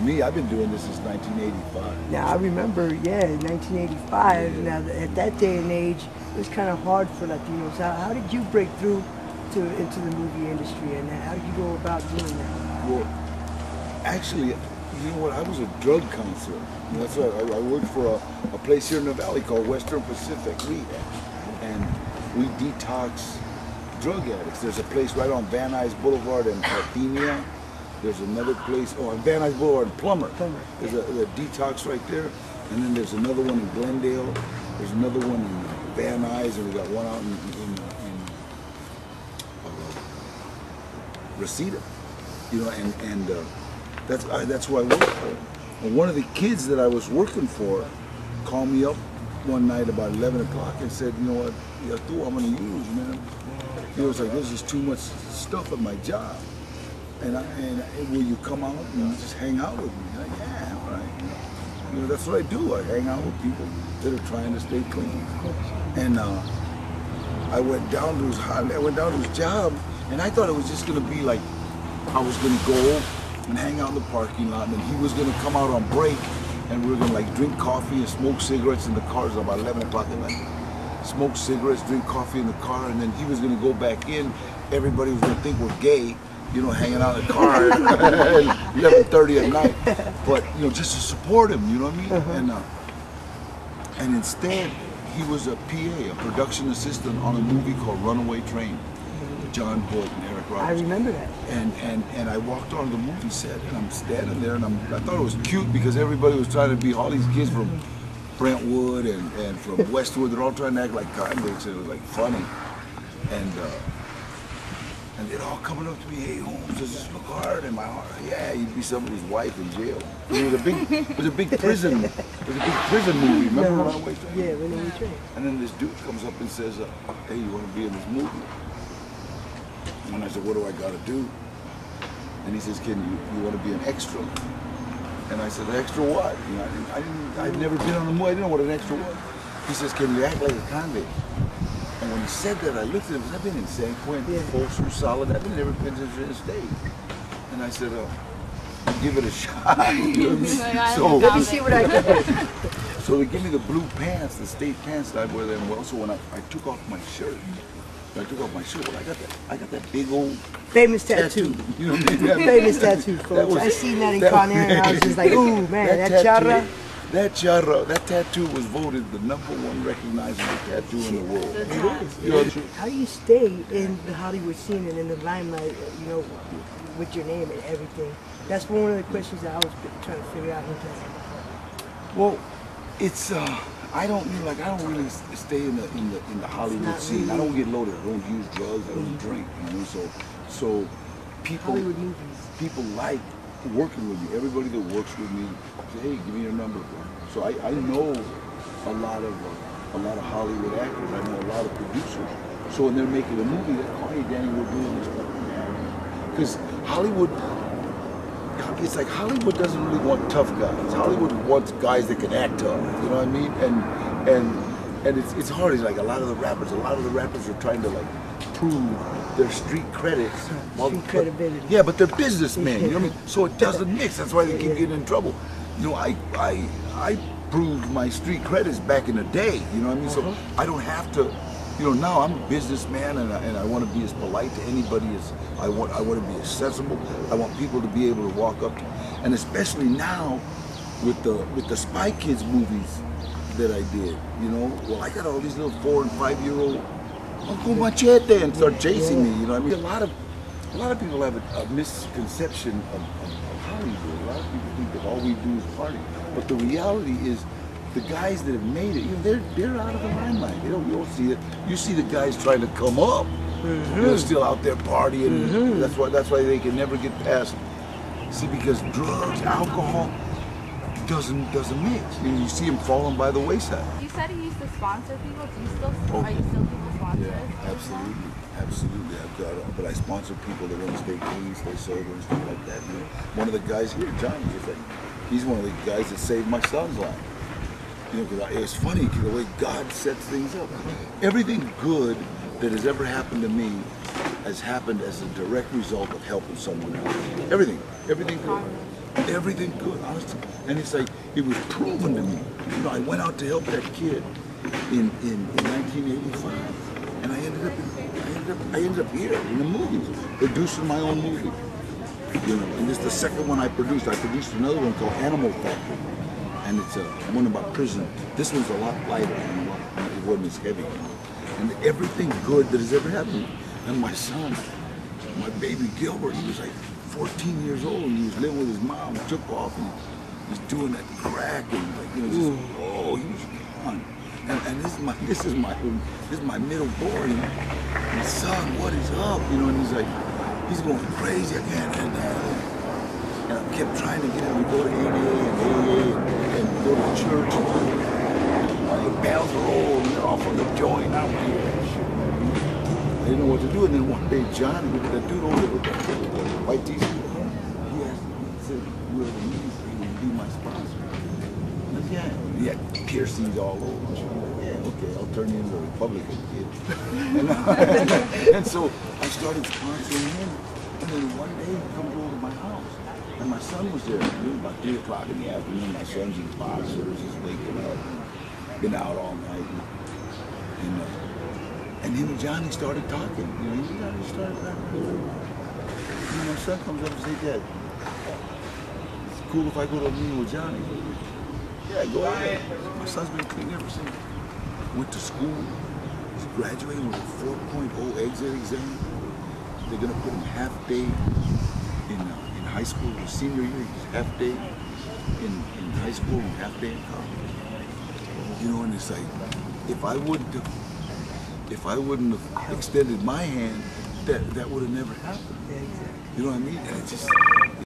Me, I've been doing this since 1985. Now I remember, yeah, 1985. Yeah. Now at that day and age, it was kind of hard for Latinos. How did you break through into the movie industry, and how did you go about doing that? Well, actually, you know what? I was a drug counselor. That's right. I worked for a place here in the valley called Western Pacific Rehab, and we detox drug addicts. There's a place right on Van Nuys Boulevard in Parthenia. There's another place, on Van Nuys Boulevard in Plummer. There's a detox right there, and then there's another one in Glendale. There's another one in Van Nuys, and we got one out in Reseda. You know, and that's who I work for. And one of the kids that I was working for called me up one night about 11 o'clock and said, you know what, I'm gonna use, man. He was like, there's just too much stuff at my job. And will you come out and just hang out with me? I'm like, yeah, all right. You know, that's what I do. I hang out with people that are trying to stay clean. And I went down to his job, and I thought it was just gonna be like, I was gonna go and hang out in the parking lot, and he was gonna come out on break, and we were gonna like drink coffee and smoke cigarettes in the cars about 11 o'clock at night. Smoke cigarettes, drink coffee in the car, and then he was gonna go back in. Everybody was gonna think we're gay, you know, hanging out in the car at 11:30 at night. But you know, just to support him, you know what I mean? And instead, he was a PA, a production assistant on a movie called Runaway Train. John Boyd and Eric Roberts. I remember that. And I walked onto the movie set, and I'm standing there, and I thought it was cute because everybody was trying to be, all these kids from Brentwood and from Westwood, they're all trying to act like convicts, and it was like funny. And they're all coming up to me, hey Holmes, does this look hard? And my heart, yeah, you'd be somebody's wife in jail. It was a big prison movie. Remember Runaway Train? Yeah, Runaway Train. And then this dude comes up and says, hey, you want to be in this movie? And I said, what do I got to do? And he says, you want to be an extra? And I said, extra what? You know, I'd never been on a movie. I didn't know what an extra was. He says, can you act like a convict? And when he said that, I looked at him, I've been in San Quentin, Folsom, Solid, I've been in every penitentiary in the state. And I said, I'll give it a shot. You know what I mean? So, let me see what I can do. So they give me the blue pants, the state pants that I wear them well. So when I took off my shirt, well, I got that big old famous tattoo. You know what I mean? Famous tattoo, folks. I seen that in Con Air, and I was just like, ooh, man, that charra. That tattoo was voted the #1 recognizable tattoo in the world. It is. You know, how do you stay in the Hollywood scene and in the limelight, you know, with your name and everything? That's one of the questions that I was trying to figure out. Well, it's I don't really stay in the Hollywood scene. I don't get loaded. I don't use drugs. I don't drink. You know, so people like working with me. Everybody that works with me say, hey, give me your number. So I know a lot of Hollywood actors. I know a lot of producers. So when they're making a movie, they call, hey, Danny, we're doing this. Because Hollywood, it's like Hollywood doesn't really want tough guys. Hollywood wants guys that can act tough. You know what I mean? And it's hard. It's like a lot of the rappers are trying to like prove their street credits. Street credibility. Yeah, but they're businessmen. You know what I mean? So it doesn't mix. That's why they keep getting in trouble. You know, I proved my street credits back in the day. You know what I mean? So I don't have to. You know, now I'm a businessman, and I want to be as polite to anybody as I want to be accessible. I want people to be able to walk up to, and especially now with the Spy Kids movies that I did. You know, well, I got all these little 4- and 5-year-old Uncle Machete and start chasing me. You know what I mean? A lot of people have a misconception of Hollywood. A lot of people think that all we do is party, but the reality is, the guys that have made it, you know, they're out of the limelight. You don't see it. You see the guys trying to come up. They're still out there partying. That's why they can never get past. See, because drugs, alcohol doesn't mix. You see them falling by the wayside. You said you used to sponsor people. Do you still are you still people sponsors? Yeah, absolutely. I've got, but I sponsor people that want to stay clean, stay sober, and stuff like that. You know, one of the guys here, John, he's one of the guys that saved my son's life. You know, because it's funny the way God sets things up. Everything good that has ever happened to me has happened as a direct result of helping someone else. Everything good. everything good, honestly. And it's like, it was proven to me. You know, I went out to help that kid in 1985, and I ended up here in the movies, producing my own movie. You know, and this is the second one I produced. I produced another one called Animal Factory, and it's one about prison. This one's a lot lighter, and it wasn't as heavy. You know? And everything good that has ever happened. And my son, my baby Gilbert, he was like 14 years old, and he was living with his mom. He took off and he was doing that crack, and like, you know, just, oh, he was gone. And this is my middle boy. You know? My son, what is up? You know, and he's like, he's going crazy again, and I kept trying to get him to go to AA and go to church. The bells are old, and they're off on the joint out here. I didn't know what to do, and then one day Johnny, that dude over there with the white t-shirt, he asked me, he said, "You ever meet me? Will you be my sponsor?" I said, "Yeah." He had piercings all over. Yeah, okay, I'll turn you into a Republican kid. And so I started sponsoring him, and then one day he comes over to my house, and my son was there. It was about 3 o'clock in the afternoon. My son's in boxers, he's waking up, been out all night, and him and Johnny started talking. You know, he started talking. And my son comes up and says, "Dad, it's cool if I go to a meeting with Johnny." Yeah, go ahead. My son's been clean ever since. Went to school. He's graduating with a 4.0 exit exam. They're gonna put him half day in high school. His senior year, he's half day in high school and half day in college. You know, and it's like, if I wouldn't have extended my hand, that would have never happened. Yeah, exactly. You know what I mean? And it's just.